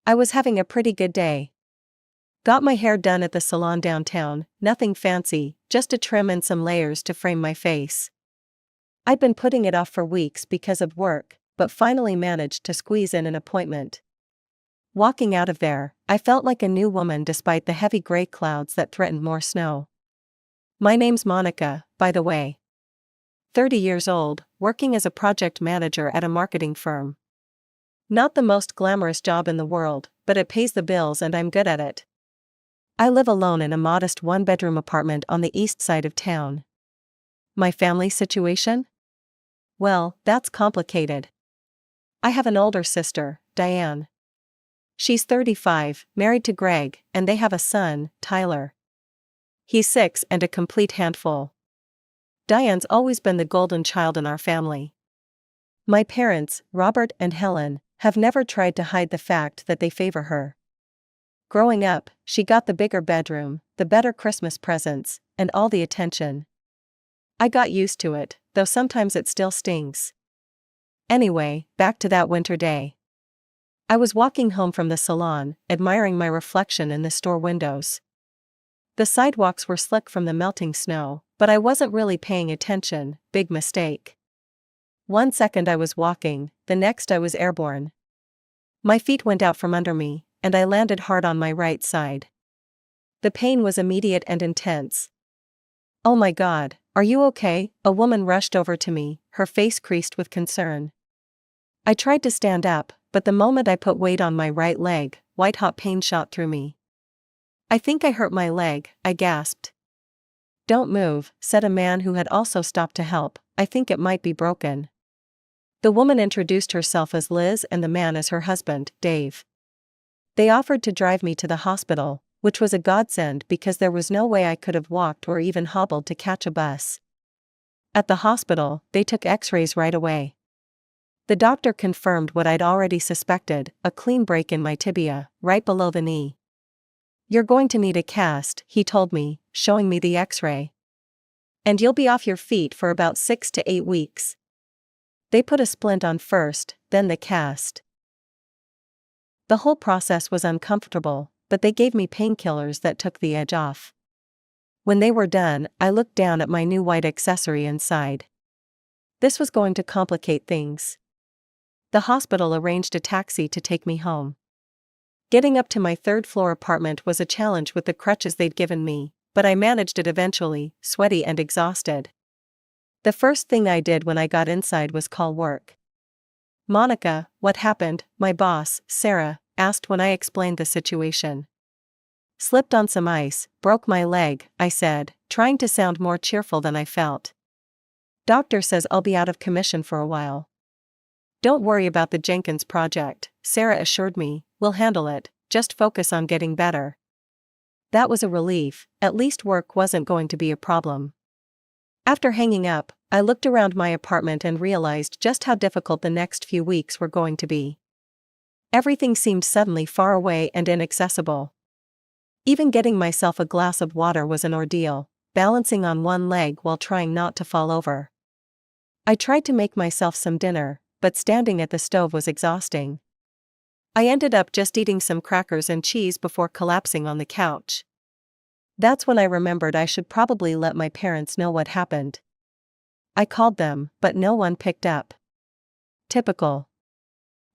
I was having a pretty good day. Got my hair done at the salon downtown, nothing fancy, just a trim and some layers to frame my face. I'd been putting it off for weeks because of work, but finally managed to squeeze in an appointment. Walking out of there, I felt like a new woman despite the heavy gray clouds that threatened more snow. My name's Monica, by the way. 30 years old, working as a project manager at a marketing firm. Not the most glamorous job in the world, but it pays the bills and I'm good at it. I live alone in a modest one-bedroom apartment on the east side of town. My family situation? Well, that's complicated. I have an older sister, Diane. She's 35, married to Greg, and they have a son, Tyler. He's 6 and a complete handful. Diane's always been the golden child in our family. My parents, Robert and Helen, have never tried to hide the fact that they favor her. Growing up, she got the bigger bedroom, the better Christmas presents, and all the attention. I got used to it, though sometimes it still stings. Anyway, back to that winter day. I was walking home from the salon, admiring my reflection in the store windows. The sidewalks were slick from the melting snow, but I wasn't really paying attention, big mistake. One second I was walking, the next I was airborne. My feet went out from under me, and I landed hard on my right side. The pain was immediate and intense. "Oh my God, are you okay?" A woman rushed over to me, her face creased with concern. I tried to stand up, but the moment I put weight on my right leg, white-hot pain shot through me. "I think I hurt my leg," I gasped. "Don't move," said a man who had also stopped to help. "I think it might be broken." The woman introduced herself as Liz and the man as her husband, Dave. They offered to drive me to the hospital, which was a godsend because there was no way I could have walked or even hobbled to catch a bus. At the hospital, they took x-rays right away. The doctor confirmed what I'd already suspected, a clean break in my tibia, right below the knee. "You're going to need a cast," he told me, showing me the x-ray. "And you'll be off your feet for about 6 to 8 weeks. They put a splint on first, then the cast." The whole process was uncomfortable, but they gave me painkillers that took the edge off. When they were done, I looked down at my new white accessory and sighed. This was going to complicate things. The hospital arranged a taxi to take me home. Getting up to my third-floor apartment was a challenge with the crutches they'd given me, but I managed it eventually, sweaty and exhausted. The first thing I did when I got inside was call work. "Monica, what happened?" my boss, Sarah, asked when I explained the situation. "Slipped on some ice, broke my leg," I said, trying to sound more cheerful than I felt. "Doctor says I'll be out of commission for a while." "Don't worry about the Jenkins project," Sarah assured me, "we'll handle it, just focus on getting better." That was a relief, at least work wasn't going to be a problem. After hanging up, I looked around my apartment and realized just how difficult the next few weeks were going to be. Everything seemed suddenly far away and inaccessible. Even getting myself a glass of water was an ordeal, balancing on one leg while trying not to fall over. I tried to make myself some dinner, but standing at the stove was exhausting. I ended up just eating some crackers and cheese before collapsing on the couch. That's when I remembered I should probably let my parents know what happened. I called them, but no one picked up. Typical.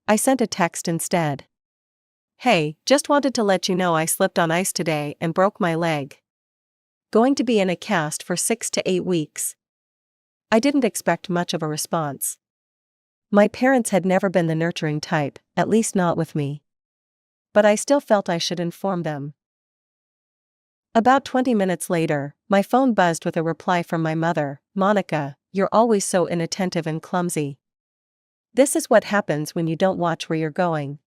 I sent a text instead. "Hey, just wanted to let you know I slipped on ice today and broke my leg. Going to be in a cast for 6 to 8 weeks. I didn't expect much of a response. My parents had never been the nurturing type, at least not with me. But I still felt I should inform them. About 20 minutes later, my phone buzzed with a reply from my mother. "Monica, you're always so inattentive and clumsy. This is what happens when you don't watch where you're going.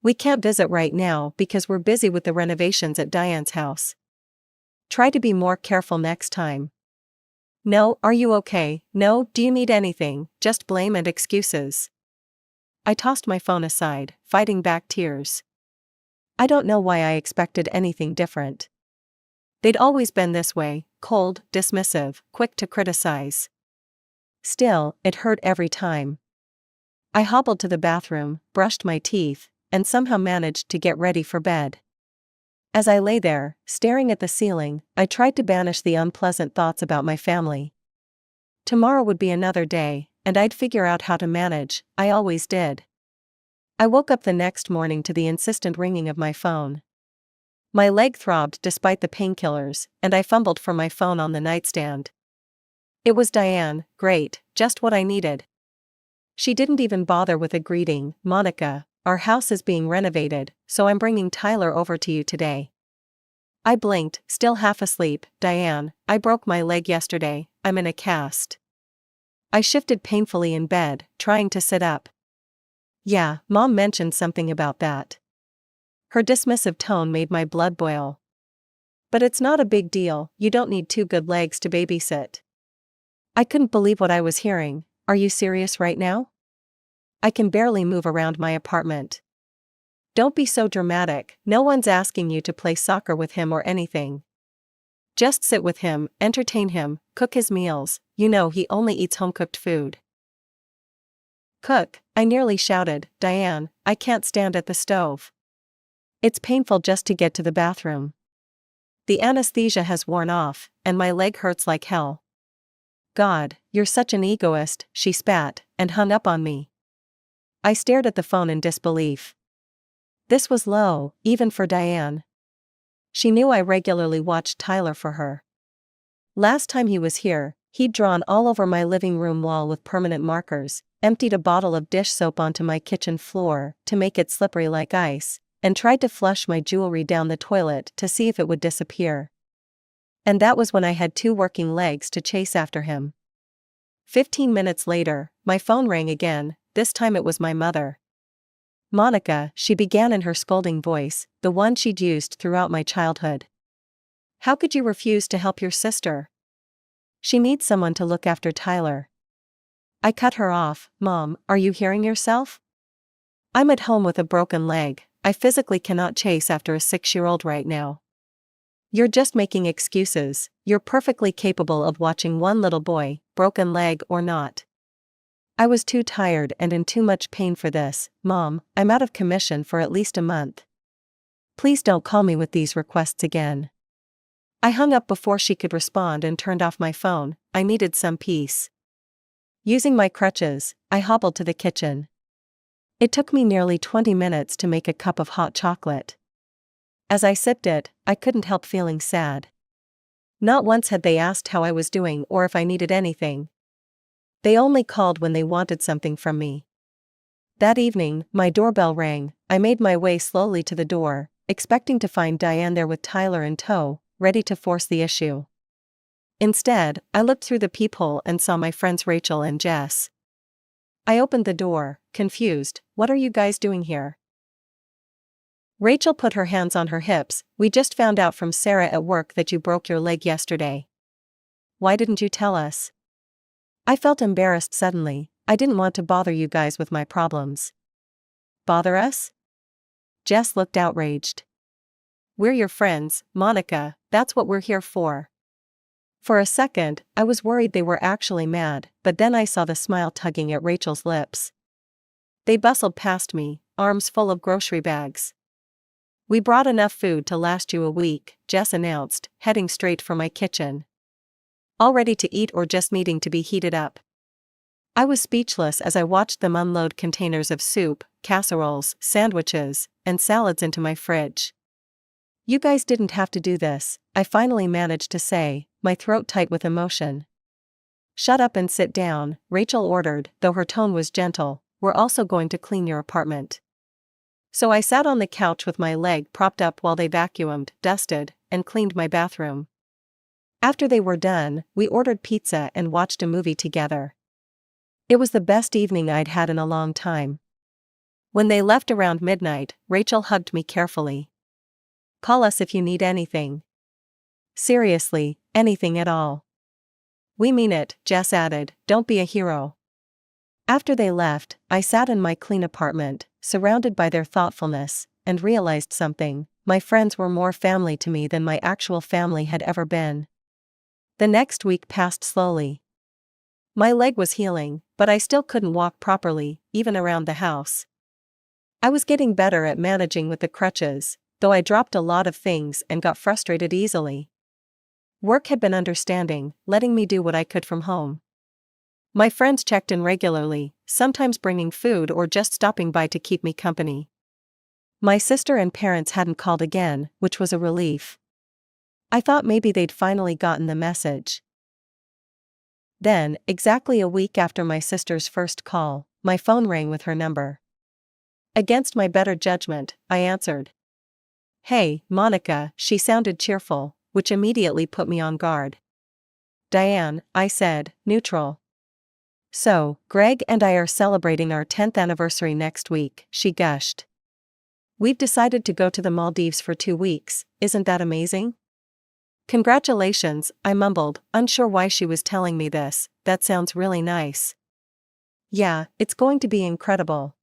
We can't visit right now because we're busy with the renovations at Diane's house. Try to be more careful next time. No, are you okay? No, do you need anything? Just blame and excuses." I tossed my phone aside, fighting back tears. I don't know why I expected anything different. They'd always been this way, cold, dismissive, quick to criticize. Still, it hurt every time. I hobbled to the bathroom, brushed my teeth, and somehow managed to get ready for bed. As I lay there, staring at the ceiling, I tried to banish the unpleasant thoughts about my family. Tomorrow would be another day, and I'd figure out how to manage. I always did. I woke up the next morning to the insistent ringing of my phone. My leg throbbed despite the painkillers, and I fumbled for my phone on the nightstand. It was Diane. Great, just what I needed. She didn't even bother with a greeting. Monica, our house is being renovated, so I'm bringing Tyler over to you today. I blinked, still half asleep. Diane, I broke my leg yesterday, I'm in a cast. I shifted painfully in bed, trying to sit up. Yeah, Mom mentioned something about that. Her dismissive tone made my blood boil. But it's not a big deal, you don't need two good legs to babysit. I couldn't believe what I was hearing. Are you serious right now? I can barely move around my apartment. Don't be so dramatic, no one's asking you to play soccer with him or anything. Just sit with him, entertain him, cook his meals, you know he only eats home-cooked food. Cook, I nearly shouted. Diane, I can't stand at the stove. It's painful just to get to the bathroom. The anesthesia has worn off, and my leg hurts like hell. God, you're such an egoist, she spat, and hung up on me. I stared at the phone in disbelief. This was low, even for Diane. She knew I regularly watched Tyler for her. Last time he was here, he'd drawn all over my living room wall with permanent markers, emptied a bottle of dish soap onto my kitchen floor to make it slippery like ice, and tried to flush my jewelry down the toilet to see if it would disappear. And that was when I had two working legs to chase after him. 15 minutes later, my phone rang again, this time it was my mother. Monica, she began in her scolding voice, the one she'd used throughout my childhood. How could you refuse to help your sister? She needs someone to look after Tyler. I cut her off. Mom, are you hearing yourself? I'm at home with a broken leg, I physically cannot chase after a 6-year-old right now. You're just making excuses, you're perfectly capable of watching one little boy, broken leg or not. I was too tired and in too much pain for this. Mom, I'm out of commission for at least a month. Please don't call me with these requests again. I hung up before she could respond and turned off my phone. I needed some peace. Using my crutches, I hobbled to the kitchen. It took me nearly 20 minutes to make a cup of hot chocolate. As I sipped it, I couldn't help feeling sad. Not once had they asked how I was doing or if I needed anything. They only called when they wanted something from me. That evening, my doorbell rang. I made my way slowly to the door, expecting to find Diane there with Tyler in tow, ready to force the issue. Instead, I looked through the peephole and saw my friends Rachel and Jess. I opened the door, confused. What are you guys doing here? Rachel put her hands on her hips. We just found out from Sarah at work that you broke your leg yesterday. Why didn't you tell us? I felt embarrassed suddenly. I didn't want to bother you guys with my problems. Bother us? Jess looked outraged. We're your friends, Monica, that's what we're here for. For a second, I was worried they were actually mad, but then I saw the smile tugging at Rachel's lips. They bustled past me, arms full of grocery bags. We brought enough food to last you a week, Jess announced, heading straight for my kitchen. All ready to eat or just needing to be heated up. I was speechless as I watched them unload containers of soup, casseroles, sandwiches, and salads into my fridge. You guys didn't have to do this, I finally managed to say, my throat tight with emotion. Shut up and sit down, Rachel ordered, though her tone was gentle. We're also going to clean your apartment. So I sat on the couch with my leg propped up while they vacuumed, dusted, and cleaned my bathroom. After they were done, we ordered pizza and watched a movie together. It was the best evening I'd had in a long time. When they left around midnight, Rachel hugged me carefully. Call us if you need anything. Seriously, anything at all. We mean it, Jess added, don't be a hero. After they left, I sat in my clean apartment, surrounded by their thoughtfulness, and realized something. My friends were more family to me than my actual family had ever been. The next week passed slowly. My leg was healing, but I still couldn't walk properly, even around the house. I was getting better at managing with the crutches, though I dropped a lot of things and got frustrated easily. Work had been understanding, letting me do what I could from home. My friends checked in regularly, sometimes bringing food or just stopping by to keep me company. My sister and parents hadn't called again, which was a relief. I thought maybe they'd finally gotten the message. Then, exactly a week after my sister's first call, my phone rang with her number. Against my better judgment, I answered. "Hey, Monica," she sounded cheerful, which immediately put me on guard. "Diane," I said, neutral. "So, Greg and I are celebrating our 10th anniversary next week," she gushed. "We've decided to go to the Maldives for 2 weeks, isn't that amazing?" "Congratulations," I mumbled, unsure why she was telling me this. "That sounds really nice." "Yeah, it's going to be incredible.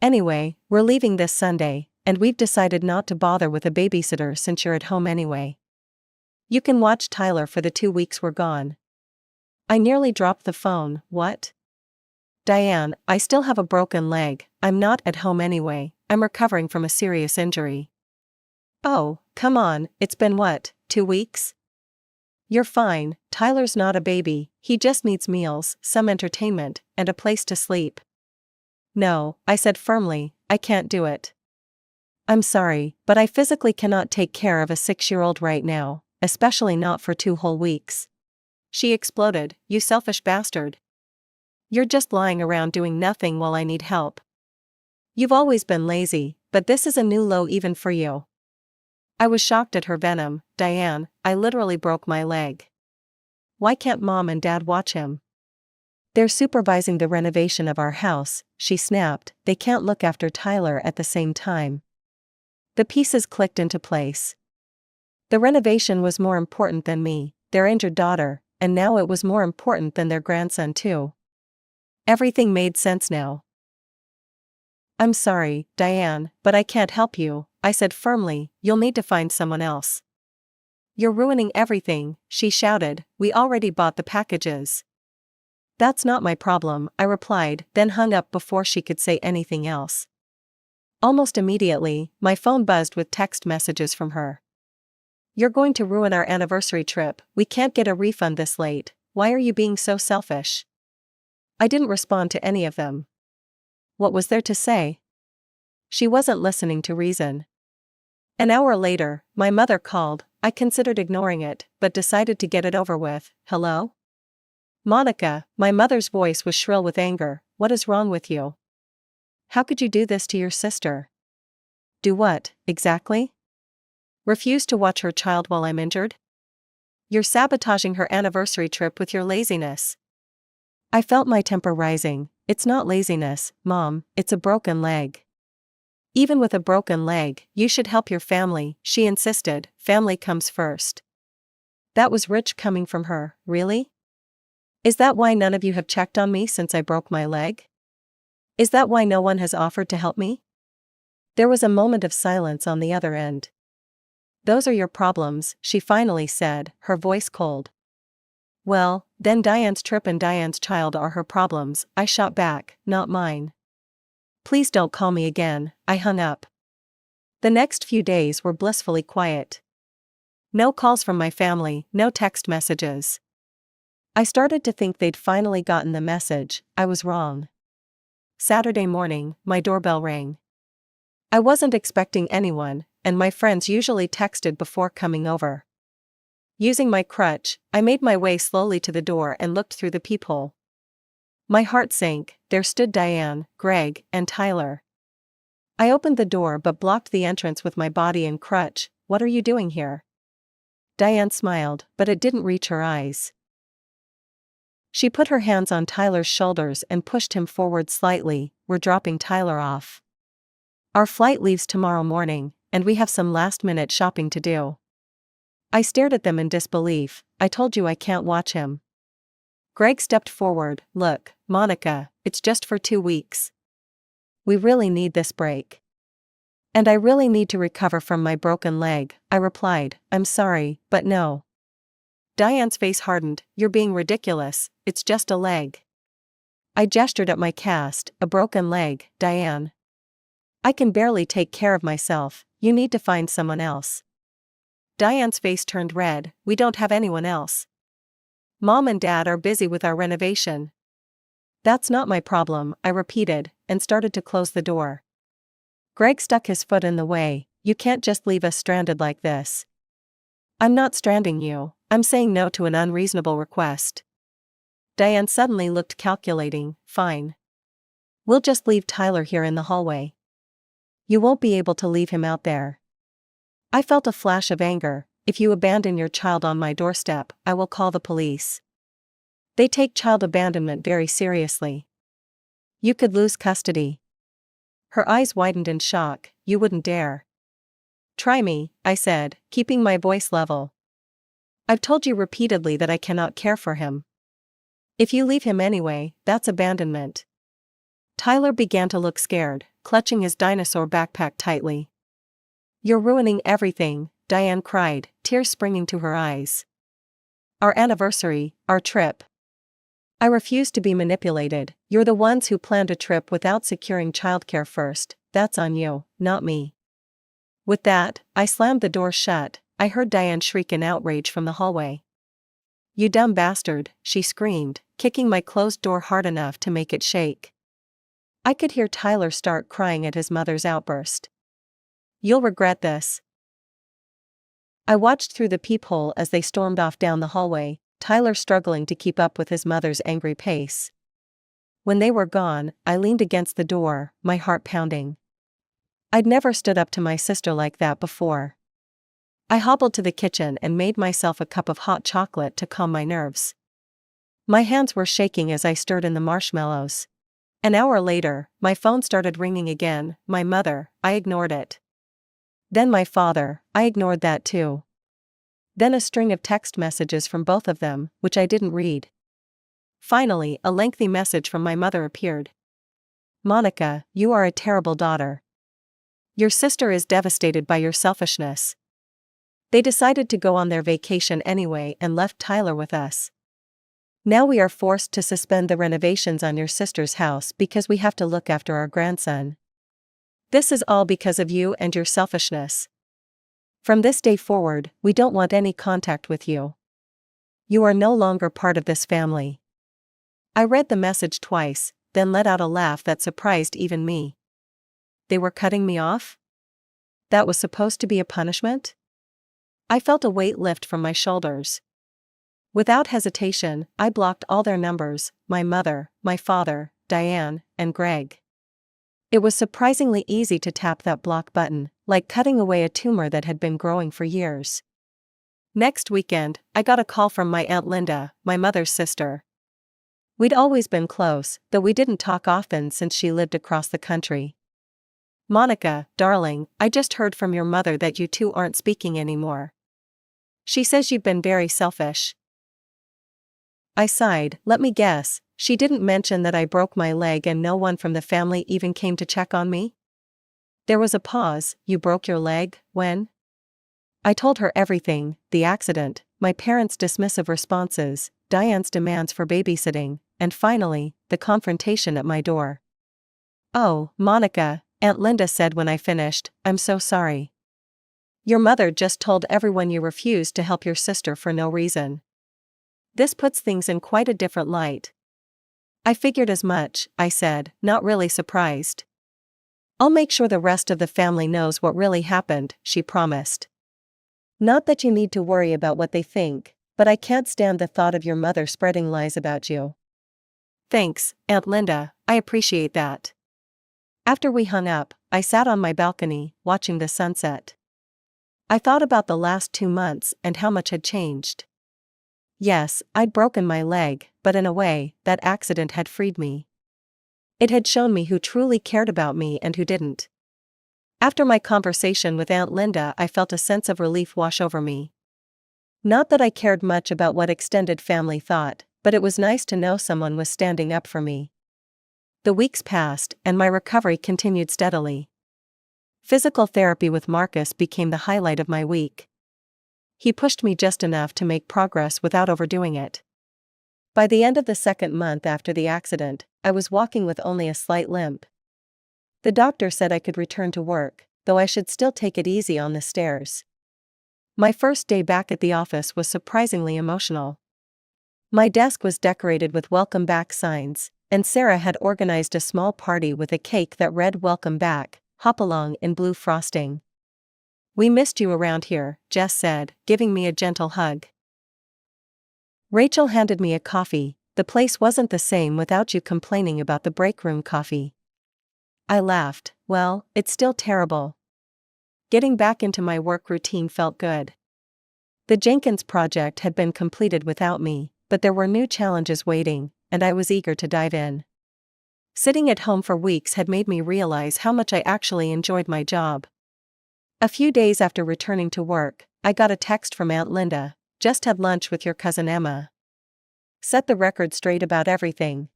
Anyway, we're leaving this Sunday, and we've decided not to bother with a babysitter since you're at home anyway. You can watch Tyler for the 2 weeks we're gone." I nearly dropped the phone. "What?" "Diane, I still have a broken leg. I'm not at home anyway. I'm recovering from a serious injury." "Oh, come on, it's been what, 2 weeks? You're fine. Tyler's not a baby, he just needs meals, some entertainment, and a place to sleep." "No," I said firmly, "I can't do it. I'm sorry, but I physically cannot take care of a 6-year-old right now, especially not for 2 whole weeks." She exploded. "You selfish bastard. You're just lying around doing nothing while I need help. You've always been lazy, but this is a new low even for you." I was shocked at her venom. "Diane, I literally broke my leg. Why can't Mom and Dad watch him? They're supervising the renovation of our house," she snapped. "They can't look after Tyler at the same time." The pieces clicked into place. The renovation was more important than me, their injured daughter, and now it was more important than their grandson too. Everything made sense now. "I'm sorry, Diane, but I can't help you," I said firmly. "You'll need to find someone else." "You're ruining everything," she shouted. "We already bought the packages." "That's not my problem," I replied, then hung up before she could say anything else. Almost immediately, my phone buzzed with text messages from her. "You're going to ruin our anniversary trip. We can't get a refund this late. Why are you being so selfish?" I didn't respond to any of them. What was there to say? She wasn't listening to reason. An hour later, my mother called. I considered ignoring it, but decided to get it over with. "Hello? Monica," my mother's voice was shrill with anger. "What is wrong with you? How could you do this to your sister?" "Do what, exactly? Refuse to watch her child while I'm injured? You're sabotaging her anniversary trip with your laziness." I felt my temper rising. "It's not laziness, Mom, it's a broken leg." "Even with a broken leg, you should help your family," she insisted. "Family comes first." That was rich coming from her. Really? Is that why none of you have checked on me since I broke my leg? Is that why no one has offered to help me? There was a moment of silence on the other end. "Those are your problems," she finally said, her voice cold. "Well, then Diane's trip and Diane's child are her problems," I shot back, "not mine. Please don't call me again." I hung up. The next few days were blissfully quiet. No calls from my family, no text messages. I started to think they'd finally gotten the message. I was wrong. Saturday morning, my doorbell rang. I wasn't expecting anyone, and my friends usually texted before coming over. Using my crutch, I made my way slowly to the door and looked through the peephole. My heart sank. There stood Diane, Greg, and Tyler. I opened the door but blocked the entrance with my body and crutch. "What are you doing here?" Diane smiled, but it didn't reach her eyes. She put her hands on Tyler's shoulders and pushed him forward slightly. "We're dropping Tyler off. Our flight leaves tomorrow morning, and we have some last-minute shopping to do." I stared at them in disbelief. "I told you I can't watch him." Greg stepped forward. "Look, Monica, it's just for 2 weeks. We really need this break. And I really need to recover from my broken leg," I replied. "I'm sorry, but no." Diane's face hardened. "You're being ridiculous, it's just a leg." I gestured at my cast. "A broken leg, Diane. I can barely take care of myself, you need to find someone else. Diane's face turned red, we don't have anyone else. Mom and Dad are busy with our renovation. That's not my problem, I repeated, and started to close the door. Greg stuck his foot in the way, you can't just leave us stranded like this. I'm not stranding you, I'm saying no to an unreasonable request. Diane suddenly looked calculating, fine. We'll just leave Tyler here in the hallway. You won't be able to leave him out there. I felt a flash of anger, if you abandon your child on my doorstep, I will call the police. They take child abandonment very seriously. You could lose custody. Her eyes widened in shock, you wouldn't dare. Try me, I said, keeping my voice level. I've told you repeatedly that I cannot care for him. If you leave him anyway, that's abandonment. Tyler began to look scared, clutching his dinosaur backpack tightly. You're ruining everything, Diane cried, tears springing to her eyes. Our anniversary, our trip. I refuse to be manipulated, you're the ones who planned a trip without securing childcare first, that's on you, not me. With that, I slammed the door shut. I heard Diane shriek in outrage from the hallway. You dumb bastard, she screamed, kicking my closed door hard enough to make it shake. I could hear Tyler start crying at his mother's outburst. You'll regret this. I watched through the peephole as they stormed off down the hallway, Tyler struggling to keep up with his mother's angry pace. When they were gone, I leaned against the door, my heart pounding. I'd never stood up to my sister like that before. I hobbled to the kitchen and made myself a cup of hot chocolate to calm my nerves. My hands were shaking as I stirred in the marshmallows. An hour later, my phone started ringing again, my mother, I ignored it. Then my father, I ignored that too. Then a string of text messages from both of them, which I didn't read. Finally, a lengthy message from my mother appeared. Monica, you are a terrible daughter. Your sister is devastated by your selfishness. They decided to go on their vacation anyway and left Tyler with us. Now we are forced to suspend the renovations on your sister's house because we have to look after our grandson. This is all because of you and your selfishness. From this day forward, we don't want any contact with you. You are no longer part of this family. I read the message twice, then let out a laugh that surprised even me. They were cutting me off? That was supposed to be a punishment? I felt a weight lift from my shoulders. Without hesitation, I blocked all their numbers, my mother, my father, Diane, and Greg. It was surprisingly easy to tap that block button, like cutting away a tumor that had been growing for years. Next weekend, I got a call from my Aunt Linda, my mother's sister. We'd always been close, though we didn't talk often since she lived across the country. Monica, darling, I just heard from your mother that you two aren't speaking anymore. She says you've been very selfish. I sighed, let me guess, she didn't mention that I broke my leg and no one from the family even came to check on me? There was a pause, you broke your leg, when? I told her everything, the accident, my parents' dismissive responses, Diane's demands for babysitting, and finally, the confrontation at my door. Oh, Monica, Aunt Linda said when I finished, I'm so sorry. Your mother just told everyone you refused to help your sister for no reason. This puts things in quite a different light. I figured as much, I said, not really surprised. I'll make sure the rest of the family knows what really happened, she promised. Not that you need to worry about what they think, but I can't stand the thought of your mother spreading lies about you. Thanks, Aunt Linda, I appreciate that. After we hung up, I sat on my balcony, watching the sunset. I thought about the last 2 months and how much had changed. Yes, I'd broken my leg, but in a way, that accident had freed me. It had shown me who truly cared about me and who didn't. After my conversation with Aunt Linda, I felt a sense of relief wash over me. Not that I cared much about what extended family thought, but it was nice to know someone was standing up for me. The weeks passed, and my recovery continued steadily. Physical therapy with Marcus became the highlight of my week. He pushed me just enough to make progress without overdoing it. By the end of the 2nd month after the accident, I was walking with only a slight limp. The doctor said I could return to work, though I should still take it easy on the stairs. My first day back at the office was surprisingly emotional. My desk was decorated with welcome back signs, and Sarah had organized a small party with a cake that read "Welcome back, hop along" in blue frosting. "We missed you around here," Jess said, giving me a gentle hug. Rachel handed me a coffee. "The place wasn't the same without you complaining about the break room coffee." I laughed. "Well, it's still terrible." Getting back into my work routine felt good. The Jenkins project had been completed without me, but there were new challenges waiting, and I was eager to dive in. Sitting at home for weeks had made me realize how much I actually enjoyed my job. A few days after returning to work, I got a text from Aunt Linda. "Just had lunch with your cousin Emma. Set the record straight about everything.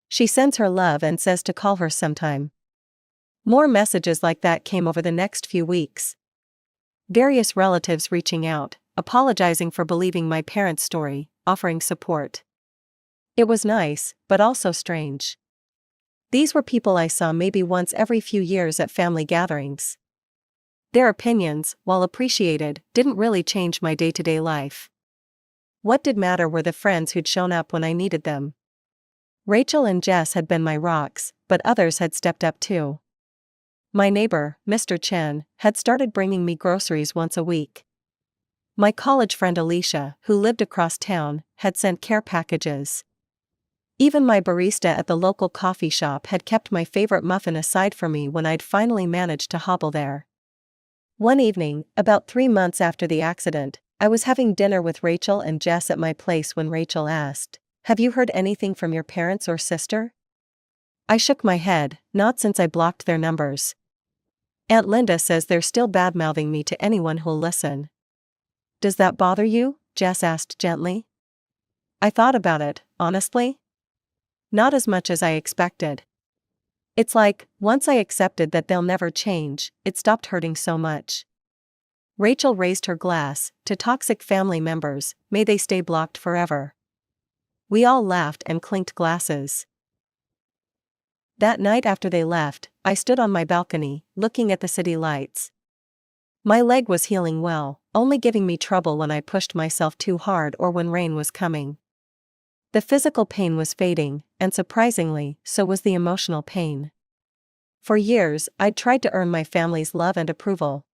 She sends her love and says to call her sometime." More messages like that came over the next few weeks. Various relatives reaching out, apologizing for believing my parents' story, offering support. It was nice, but also strange. These were people I saw maybe once every few years at family gatherings. Their opinions, while appreciated, didn't really change my day-to-day life. What did matter were the friends who'd shown up when I needed them. Rachel and Jess had been my rocks, but others had stepped up too. My neighbor, Mr. Chen, had started bringing me groceries once a week. My college friend Alicia, who lived across town, had sent care packages. Even my barista at the local coffee shop had kept my favorite muffin aside for me when I'd finally managed to hobble there. One evening, about 3 months after the accident, I was having dinner with Rachel and Jess at my place when Rachel asked, "Have you heard anything from your parents or sister?" I shook my head. "Not since I blocked their numbers. Aunt Linda says they're still bad-mouthing me to anyone who'll listen." "Does that bother you?" Jess asked gently. I thought about it, honestly. Not as much as I expected. It's like, once I accepted that they'll never change, it stopped hurting so much. Rachel raised her glass. "To toxic family members, may they stay blocked forever." We all laughed and clinked glasses. That night after they left, I stood on my balcony, looking at the city lights. My leg was healing well, only giving me trouble when I pushed myself too hard or when rain was coming. The physical pain was fading, and surprisingly, so was the emotional pain. For years, I'd tried to earn my family's love and approval.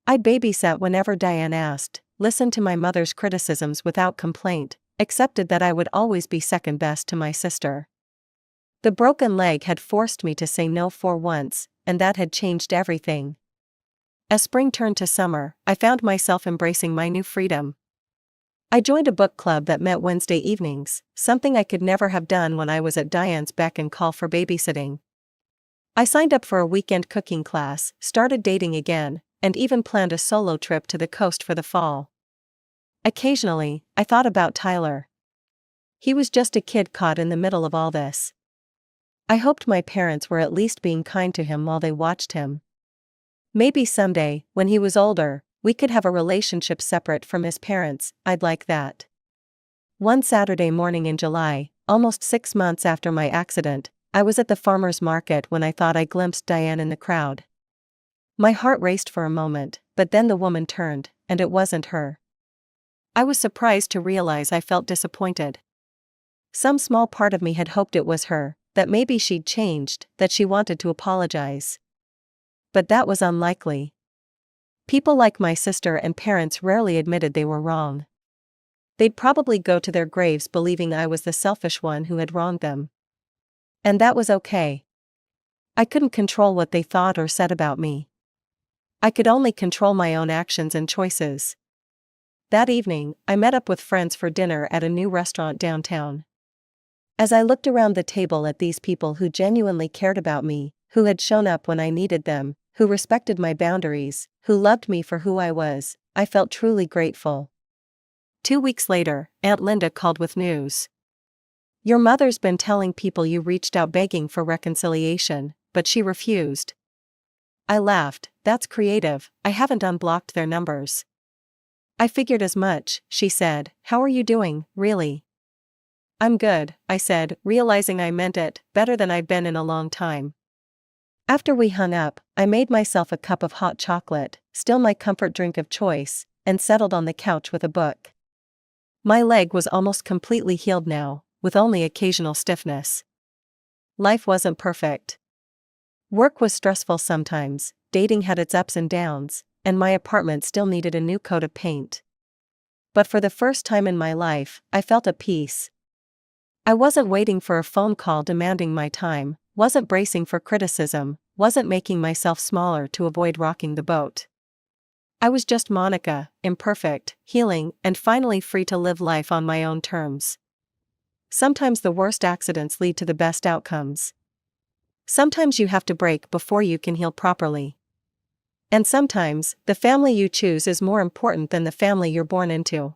I'd babysat whenever Diane asked, listened to my mother's criticisms without complaint, accepted that I would always be second best to my sister. The broken leg had forced me to say no for once, and that had changed everything. As spring turned to summer, I found myself embracing my new freedom. I joined a book club that met Wednesday evenings, something I could never have done when I was at Diane's beck and call for babysitting. I signed up for a weekend cooking class, started dating again, and even planned a solo trip to the coast for the fall. Occasionally, I thought about Tyler. He was just a kid caught in the middle of all this. I hoped my parents were at least being kind to him while they watched him. Maybe someday, when he was older, we could have a relationship separate from his parents. I'd like that. One Saturday morning in July, almost 6 months after my accident, I was at the farmer's market when I thought I glimpsed Diane in the crowd. My heart raced for a moment, but then the woman turned, and it wasn't her. I was surprised to realize I felt disappointed. Some small part of me had hoped it was her, that maybe she'd changed, that she wanted to apologize. But that was unlikely. People like my sister and parents rarely admitted they were wrong. They'd probably go to their graves believing I was the selfish one who had wronged them. And that was okay. I couldn't control what they thought or said about me. I could only control my own actions and choices. That evening, I met up with friends for dinner at a new restaurant downtown. As I looked around the table at these people who genuinely cared about me, who had shown up when I needed them, who respected my boundaries, who loved me for who I was, I felt truly grateful. 2 weeks later, Aunt Linda called with news. "Your mother's been telling people you reached out begging for reconciliation, but she refused." I laughed. "That's creative, I haven't unblocked their numbers." "I figured as much," she said. "How are you doing, really?" "I'm good," I said, realizing I meant it, better than I'd been in a long time. After we hung up, I made myself a cup of hot chocolate, still my comfort drink of choice, and settled on the couch with a book. My leg was almost completely healed now, with only occasional stiffness. Life wasn't perfect. Work was stressful sometimes, dating had its ups and downs, and my apartment still needed a new coat of paint. But for the first time in my life, I felt at peace. I wasn't waiting for a phone call demanding my time, wasn't bracing for criticism, wasn't making myself smaller to avoid rocking the boat. I was just Monica, imperfect, healing, and finally free to live life on my own terms. Sometimes the worst accidents lead to the best outcomes. Sometimes you have to break before you can heal properly. And sometimes, the family you choose is more important than the family you're born into.